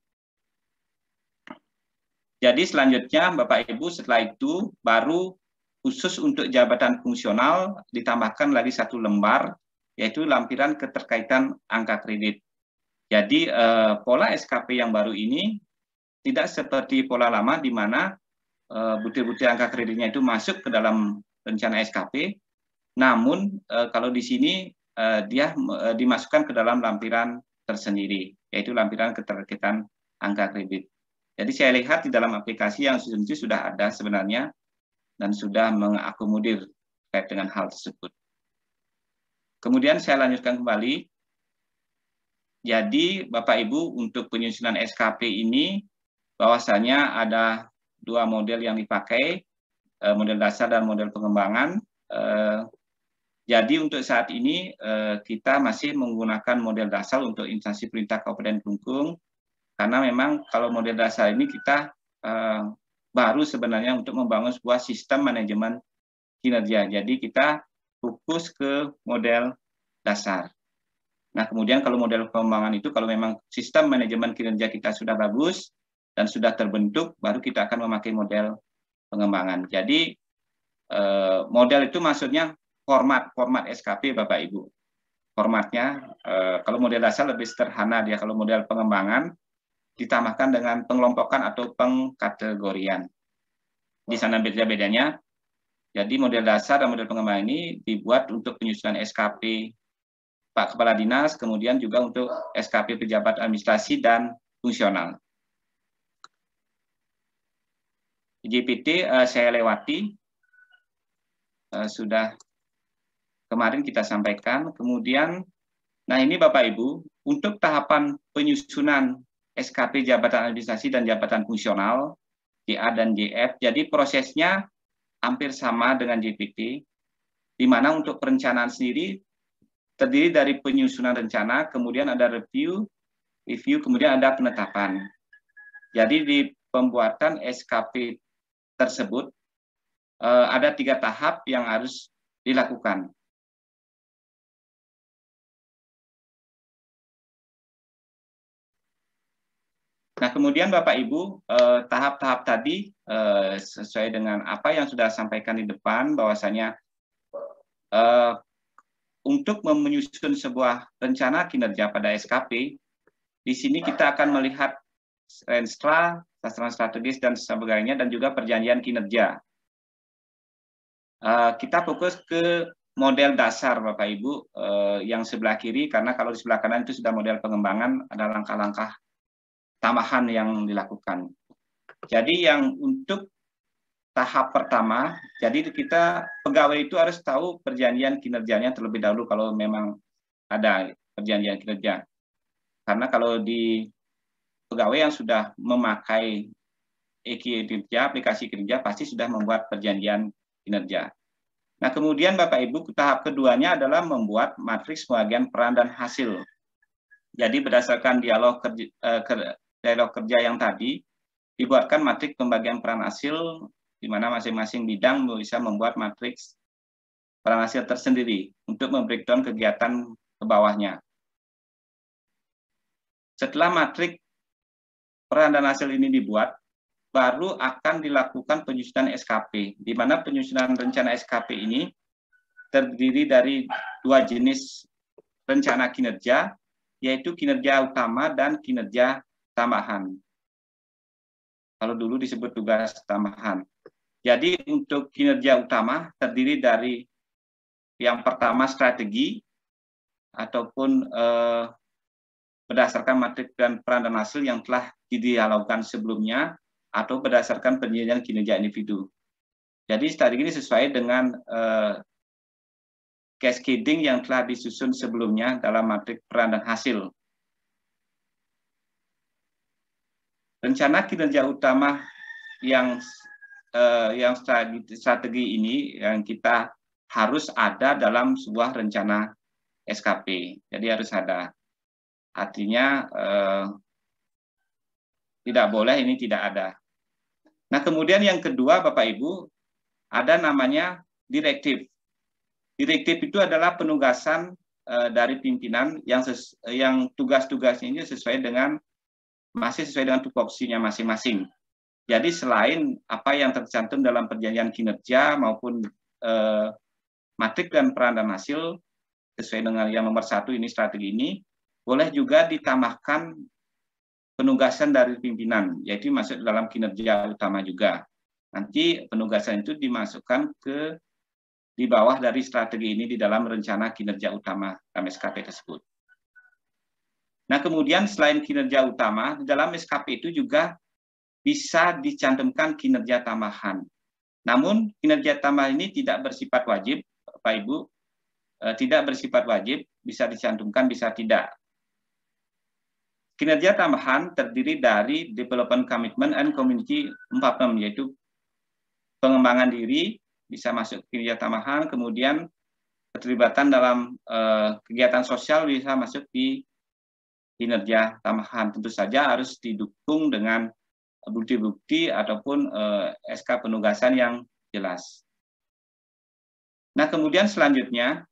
Jadi selanjutnya Bapak Ibu setelah itu baru khusus untuk jabatan fungsional ditambahkan lagi satu lembar, yaitu lampiran keterkaitan angka kredit. Jadi pola SKP yang baru ini tidak seperti pola lama di mana butir-butir angka kreditnya itu masuk ke dalam rencana SKP, namun kalau di sini dia dimasukkan ke dalam lampiran tersendiri, yaitu lampiran keterkaitan angka kredit. Jadi saya lihat di dalam aplikasi yang sudah ada sebenarnya dan sudah mengakomodir terkait dengan hal tersebut. Kemudian saya lanjutkan kembali. Jadi Bapak Ibu untuk penyusunan SKP ini bahwasanya ada dua model yang dipakai, model dasar dan model pengembangan. Jadi untuk saat ini kita masih menggunakan model dasar untuk instansi perintah Kabupaten Kelungkung, karena memang kalau model dasar ini kita baru sebenarnya untuk membangun sebuah sistem manajemen kinerja. Jadi kita fokus ke model dasar. Nah kemudian kalau model pengembangan itu kalau memang sistem manajemen kinerja kita sudah bagus dan sudah terbentuk, baru kita akan memakai model pengembangan. Jadi model itu maksudnya format SKP Bapak Ibu. Formatnya kalau model dasar lebih sederhana dia, kalau model pengembangan ditambahkan dengan pengelompokan atau pengkategorian. Di sana beda-bedanya. Jadi model dasar dan model pengembangan ini dibuat untuk penyusunan SKP Pak Kepala Dinas, kemudian juga untuk SKP pejabat administrasi dan fungsional. JPT saya lewati, sudah kemarin kita sampaikan. Kemudian, nah ini Bapak Ibu, untuk tahapan penyusunan SKP jabatan administrasi dan jabatan fungsional, JA dan JF, jadi prosesnya hampir sama dengan JPT, di mana untuk perencanaan sendiri terdiri dari penyusunan rencana, kemudian ada review, kemudian ada penetapan. Jadi di pembuatan SKP tersebut ada 3 tahap yang harus dilakukan. Nah, kemudian Bapak Ibu, tahap-tahap tadi sesuai dengan apa yang sudah sampaikan di depan, bahwasanya untuk menyusun sebuah rencana kinerja pada SKP, di sini kita akan melihat Renstra, sasaran strategis dan sebagainya, dan juga perjanjian kinerja. Kita fokus ke model dasar Bapak Ibu yang sebelah kiri, karena kalau di sebelah kanan itu sudah model pengembangan, ada langkah-langkah tambahan yang dilakukan. Jadi yang untuk tahap pertama, jadi kita pegawai itu harus tahu perjanjian kinerjanya terlebih dahulu kalau memang ada perjanjian kinerja. Karena kalau di pegawai yang sudah memakai e-kinerja, aplikasi kinerja, pasti sudah membuat perjanjian kinerja. Nah kemudian Bapak Ibu, tahap keduanya adalah membuat matriks pembagian peran dan hasil. Jadi berdasarkan dialog kerja yang tadi, dibuatkan matriks pembagian peran hasil, di mana masing-masing bidang bisa membuat matriks peran hasil tersendiri untuk membreakdown kegiatan ke bawahnya. Setelah matriks peran dan hasil ini dibuat, baru akan dilakukan penyusunan SKP, di mana penyusunan rencana SKP ini terdiri dari 2 jenis rencana kinerja, yaitu kinerja utama dan kinerja tambahan. Kalau dulu disebut tugas tambahan. Jadi untuk kinerja utama terdiri dari yang pertama strategi, ataupun berdasarkan matriks dan peran dan hasil yang telah didialogkan sebelumnya, atau berdasarkan penilaian kinerja individu. Jadi strategi ini sesuai dengan cascading yang telah disusun sebelumnya dalam matriks peran dan hasil. Rencana kinerja utama yang strategi ini yang kita harus ada dalam sebuah rencana SKP. Jadi harus ada. Artinya tidak boleh, ini tidak ada. Nah, kemudian yang kedua, Bapak Ibu, ada namanya direktif. Direktif itu adalah penugasan dari pimpinan yang tugas-tugasnya ini masih sesuai dengan tupoksinya masing-masing. Jadi selain apa yang tercantum dalam perjanjian kinerja maupun matrik dan peran dan hasil sesuai dengan yang nomor 1 ini, strategi ini, boleh juga ditambahkan penugasan dari pimpinan, yaitu masuk dalam kinerja utama juga. Nanti penugasan itu dimasukkan di bawah dari strategi ini di dalam rencana kinerja utama SKP tersebut. Nah, kemudian selain kinerja utama, di dalam SKP itu juga bisa dicantumkan kinerja tambahan. Namun, kinerja tambahan ini tidak bersifat wajib, Bapak Ibu, tidak bersifat wajib, bisa dicantumkan, bisa tidak. Kinerja tambahan terdiri dari development commitment and community involvement, yaitu pengembangan diri, bisa masuk kinerja tambahan, kemudian keterlibatan dalam kegiatan sosial bisa masuk di kinerja tambahan. Tentu saja harus didukung dengan bukti-bukti ataupun SK penugasan yang jelas. Nah, kemudian selanjutnya,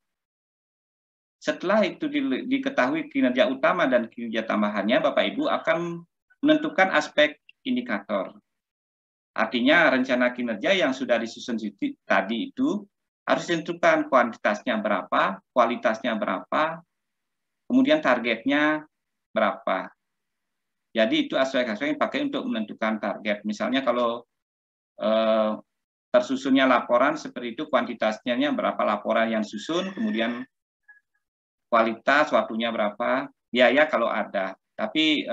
setelah itu diketahui kinerja utama dan kinerja tambahannya, Bapak Ibu akan menentukan aspek indikator. Artinya rencana kinerja yang sudah disusun tadi itu harus ditentukan kuantitasnya berapa, kualitasnya berapa, kemudian targetnya berapa. Jadi itu aspek-aspek yang dipakai untuk menentukan target. Misalnya kalau tersusunnya laporan seperti itu, kuantitasnya berapa laporan yang susun, kemudian kualitas, waktunya berapa, biaya kalau ada. Tapi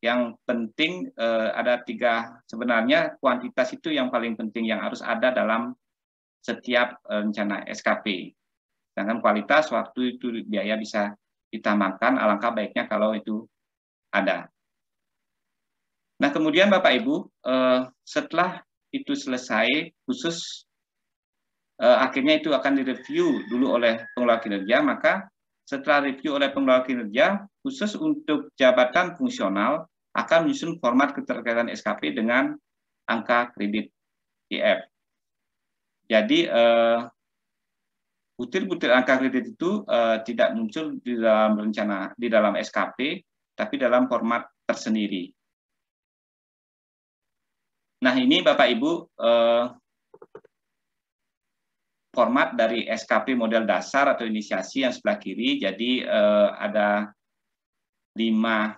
yang penting ada 3, sebenarnya kuantitas itu yang paling penting yang harus ada dalam setiap rencana SKP. Sedangkan kualitas, waktu itu, biaya bisa ditambahkan, alangkah baiknya kalau itu ada. Nah, kemudian Bapak Ibu, setelah itu selesai, khusus akhirnya itu akan direview dulu oleh pengelola kinerja, maka setelah review oleh pengelola kinerja, khusus untuk jabatan fungsional akan menyusun format keterkaitan SKP dengan angka kredit IF. Jadi butir-butir angka kredit itu tidak muncul di dalam rencana, di dalam SKP, tapi dalam format tersendiri. Nah, ini Bapak Ibu format dari SKP model dasar atau inisiasi yang sebelah kiri. Jadi ada 5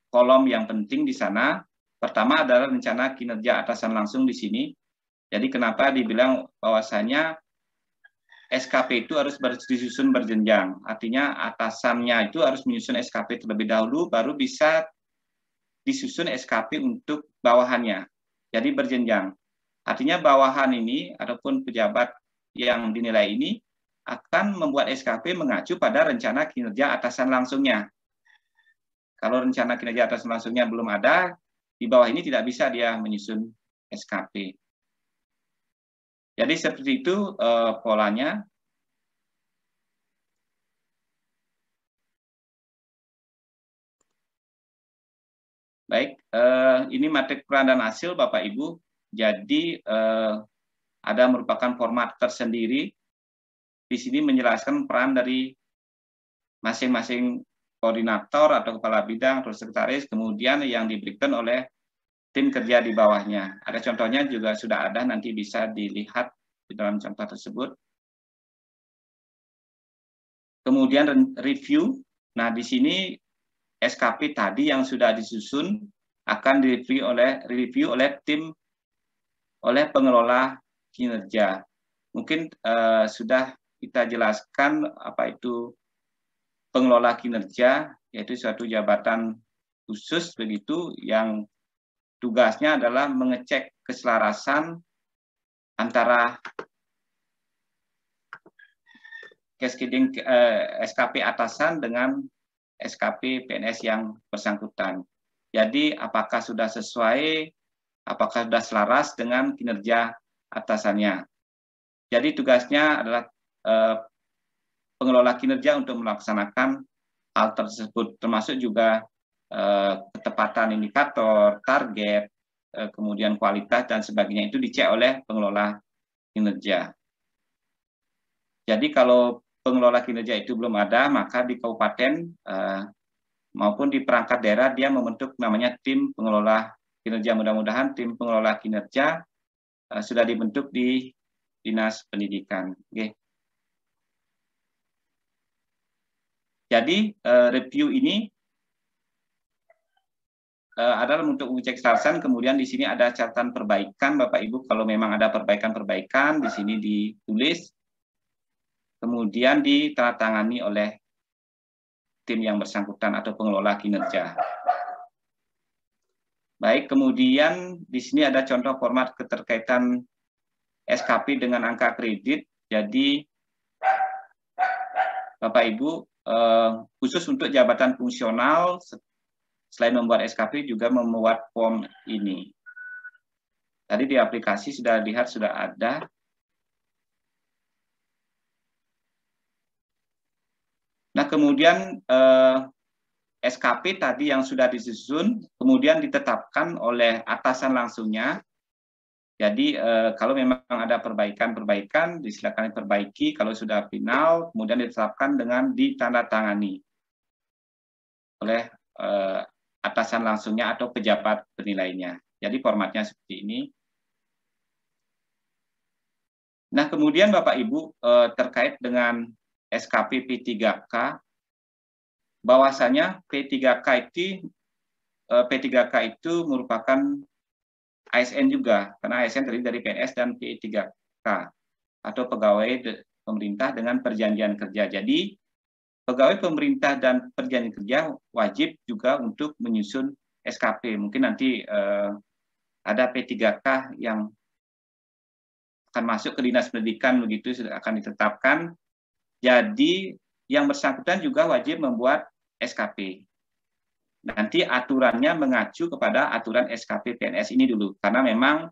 kolom yang penting di sana. Pertama adalah rencana kinerja atasan langsung di sini. Jadi kenapa dibilang bahwasanya SKP itu harus disusun berjenjang. Artinya atasannya itu harus menyusun SKP terlebih dahulu, baru bisa disusun SKP untuk bawahannya. Jadi berjenjang. Artinya bawahan ini ataupun pejabat yang dinilai ini akan membuat SKP mengacu pada rencana kinerja atasan langsungnya. Kalau rencana kinerja atasan langsungnya belum ada, di bawah ini tidak bisa dia menyusun SKP. Jadi seperti itu polanya. Baik, ini matrik peran dan hasil Bapak Ibu. Jadi ada merupakan format tersendiri. Di sini menjelaskan peran dari masing-masing koordinator atau kepala bidang atau sekretaris, kemudian yang diberikan oleh tim kerja di bawahnya. Ada contohnya juga sudah ada, nanti bisa dilihat di dalam contoh tersebut. Kemudian review. Nah, di sini SKP tadi yang sudah disusun akan direview oleh tim, oleh pengelola kinerja. Mungkin sudah kita jelaskan apa itu pengelola kinerja, yaitu suatu jabatan khusus begitu yang tugasnya adalah mengecek keselarasan antara cascading SKP atasan dengan SKP PNS yang bersangkutan. Jadi apakah sudah sesuai, apakah sudah selaras dengan kinerja atasannya. Jadi tugasnya adalah pengelola kinerja untuk melaksanakan hal tersebut termasuk juga ketepatan indikator, target, kemudian kualitas dan sebagainya itu dicek oleh pengelola kinerja. Jadi kalau pengelola kinerja itu belum ada, maka di kabupaten maupun di perangkat daerah dia membentuk namanya tim pengelola kinerja. Mudah-mudahan tim pengelola kinerja sudah dibentuk di Dinas Pendidikan. Oke. Jadi review ini adalah untuk mengecek statusan, kemudian di sini ada catatan perbaikan, Bapak Ibu, kalau memang ada perbaikan-perbaikan, di sini ditulis, kemudian ditandatangani oleh tim yang bersangkutan atau pengelola kinerja. Baik, kemudian di sini ada contoh format keterkaitan SKP dengan angka kredit, jadi Bapak Ibu, khusus untuk jabatan fungsional, selain membuat SKP juga membuat form ini. Tadi di aplikasi sudah lihat sudah ada. Nah kemudian SKP tadi yang sudah disusun kemudian ditetapkan oleh atasan langsungnya. Jadi kalau memang ada perbaikan disilakan diperbaiki. Kalau sudah final kemudian ditetapkan dengan ditandatangani oleh atasan langsungnya atau pejabat penilainya. Jadi formatnya seperti ini. Nah, kemudian Bapak Ibu terkait dengan SKP P3K, bahwasanya P3K itu merupakan ASN juga, karena ASN terdiri dari PNS dan P3K atau pegawai pemerintah dengan perjanjian kerja. Jadi pegawai pemerintah dan perjanjian kerja wajib juga untuk menyusun SKP. Mungkin nanti ada P3K yang akan masuk ke Dinas Pendidikan, begitu sudah akan ditetapkan. Jadi yang bersangkutan juga wajib membuat SKP. Nanti aturannya mengacu kepada aturan SKP PNS ini dulu, karena memang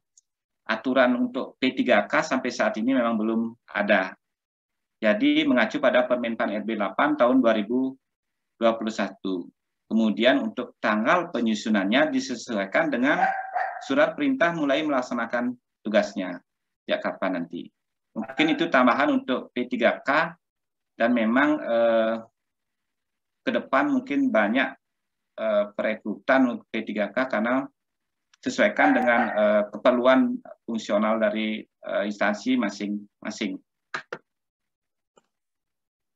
aturan untuk P3K sampai saat ini memang belum ada. Jadi mengacu pada Permenpan RB 8 tahun 2021. Kemudian untuk tanggal penyusunannya disesuaikan dengan surat perintah mulai melaksanakan tugasnya. Sejak kapan nanti. Mungkin itu tambahan untuk P3K dan memang ke depan mungkin banyak perekrutan untuk P3K karena sesuaikan dengan keperluan fungsional dari instansi masing-masing.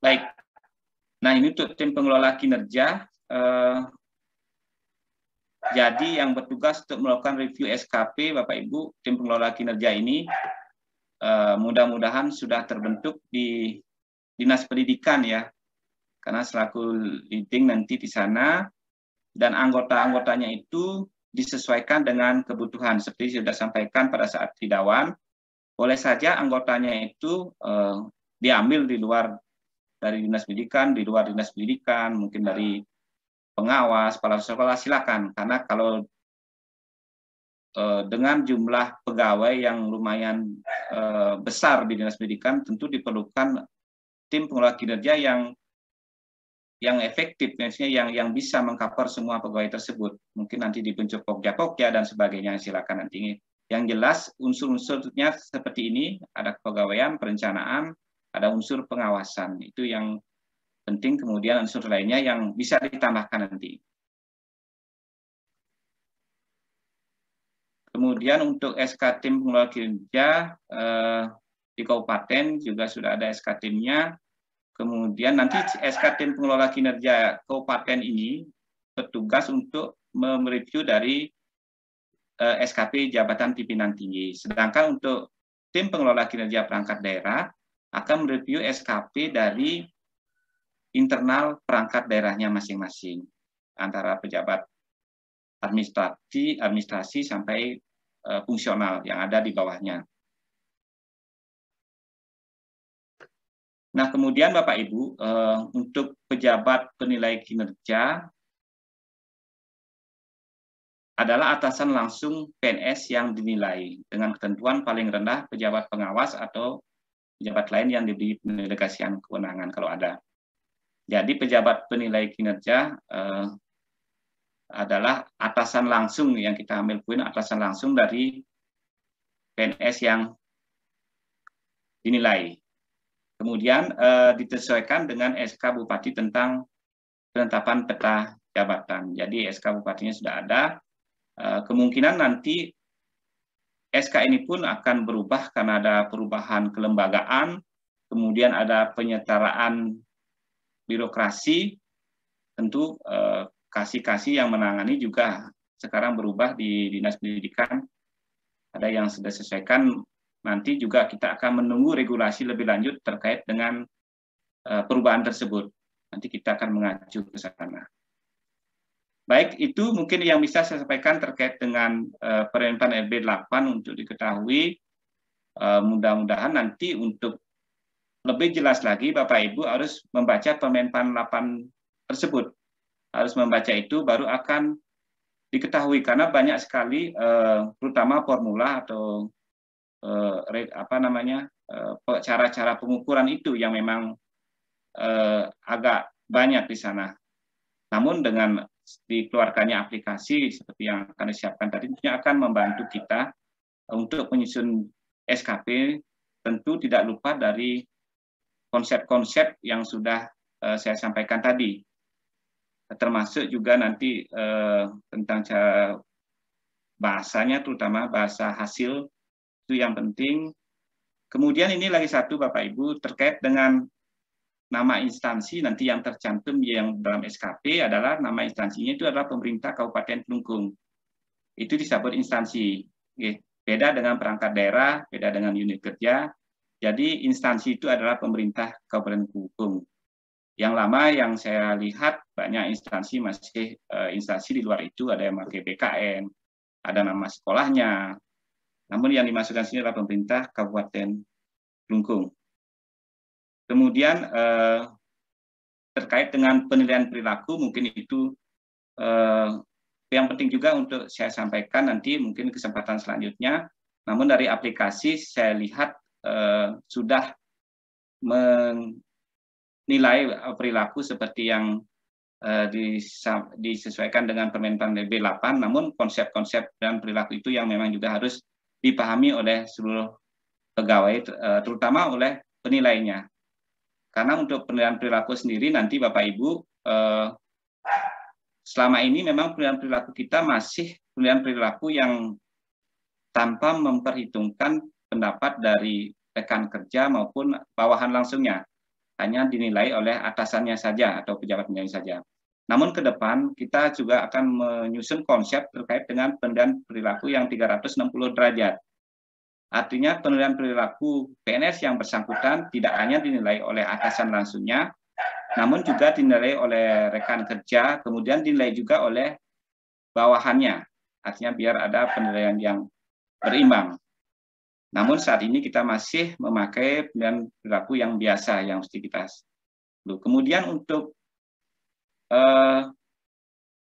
Baik, nah ini untuk tim pengelola kinerja. Jadi yang bertugas untuk melakukan review SKP, Bapak Ibu, tim pengelola kinerja ini mudah-mudahan sudah terbentuk di Dinas Pendidikan ya, karena selaku leading nanti di sana, dan anggota-anggotanya itu disesuaikan dengan kebutuhan, seperti sudah sampaikan pada saat Tidawan. Boleh saja anggotanya itu diambil di luar dari Dinas Pendidikan, di luar Dinas Pendidikan, mungkin dari pengawas, kepala sekolah, silakan. Karena kalau dengan jumlah pegawai yang lumayan besar di Dinas Pendidikan, tentu diperlukan tim pengelola kinerja yang efektif, maksudnya yang bisa mengcover semua pegawai tersebut. Mungkin nanti dibentuk pokja-pokja dan sebagainya, silakan nanti. Yang jelas unsur-unsurnya seperti ini, ada kepegawaian, perencanaan, ada unsur pengawasan. Itu yang penting, kemudian unsur lainnya yang bisa ditambahkan nanti. Kemudian untuk SK tim pengelola kinerja di kabupaten juga sudah ada SK timnya. Kemudian nanti SK tim pengelola kinerja kabupaten ini bertugas untuk mereview dari SKP jabatan pimpinan tinggi. Sedangkan untuk tim pengelola kinerja perangkat daerah akan mereview SKP dari internal perangkat daerahnya masing-masing, antara pejabat administrasi sampai fungsional yang ada di bawahnya. Nah, kemudian Bapak Ibu, untuk pejabat penilai kinerja adalah atasan langsung PNS yang dinilai dengan ketentuan paling rendah pejabat pengawas atau pejabat lain yang diberi pendelegasian kewenangan kalau ada. Jadi pejabat penilai kinerja adalah atasan langsung yang kita ambil poin, atasan langsung dari PNS yang dinilai. Kemudian disesuaikan dengan SK Bupati tentang penetapan peta jabatan. Jadi SK Bupatinya sudah ada. Kemungkinan nanti SK ini pun akan berubah karena ada perubahan kelembagaan, kemudian ada penyetaraan birokrasi, tentu kasih-kasih yang menangani juga sekarang berubah di Dinas Pendidikan. Ada yang sudah disesuaikan, nanti juga kita akan menunggu regulasi lebih lanjut terkait dengan perubahan tersebut. Nanti kita akan mengacu ke sana. Baik, itu mungkin yang bisa saya sampaikan terkait dengan Permenpan RB 8 untuk diketahui. Mudah-mudahan nanti untuk lebih jelas lagi, Bapak Ibu harus membaca Permenpan 8 tersebut. Harus membaca itu baru akan diketahui, karena banyak sekali terutama formula atau cara-cara pengukuran itu yang memang agak banyak di sana. Namun dengan dikeluarkannya aplikasi seperti yang akan disiapkan tadi, tentunya akan membantu kita untuk menyusun SKP, tentu tidak lupa dari konsep-konsep yang sudah saya sampaikan tadi. Termasuk juga nanti tentang cara bahasanya, terutama bahasa hasil, itu yang penting. Kemudian ini lagi satu Bapak Ibu, terkait dengan nama instansi nanti yang tercantum yang dalam SKP adalah nama instansinya itu adalah pemerintah Kabupaten Kelungkung. Itu disebut instansi. Beda dengan perangkat daerah, beda dengan unit kerja. Jadi instansi itu adalah pemerintah Kabupaten Kelungkung. Yang lama yang saya lihat banyak instansi masih instansi di luar itu, ada yang pakai BKN, ada nama sekolahnya. Namun yang dimasukkan sini adalah pemerintah Kabupaten Kelungkung. Kemudian terkait dengan penilaian perilaku, mungkin itu yang penting juga untuk saya sampaikan nanti mungkin kesempatan selanjutnya. Namun dari aplikasi saya lihat sudah menilai perilaku seperti yang disesuaikan dengan Permenpan RB 8, namun konsep-konsep dan perilaku itu yang memang juga harus dipahami oleh seluruh pegawai, terutama oleh penilainya. Karena untuk penilaian perilaku sendiri nanti Bapak Ibu, selama ini memang penilaian perilaku kita masih penilaian perilaku yang tanpa memperhitungkan pendapat dari rekan kerja maupun bawahan langsungnya. Hanya dinilai oleh atasannya saja atau pejabat penilai saja. Namun ke depan kita juga akan menyusun konsep terkait dengan penilaian perilaku yang 360 derajat. Artinya penilaian perilaku PNS yang bersangkutan tidak hanya dinilai oleh atasan langsungnya, namun juga dinilai oleh rekan kerja, kemudian dinilai juga oleh bawahannya. Artinya biar ada penilaian yang berimbang. Namun saat ini kita masih memakai penilaian perilaku yang biasa, yang mesti kita. Kemudian untuk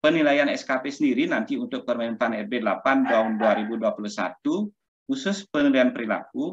penilaian SKP sendiri nanti untuk Permenpan RB 8 tahun 2021, khusus penilaian perilaku,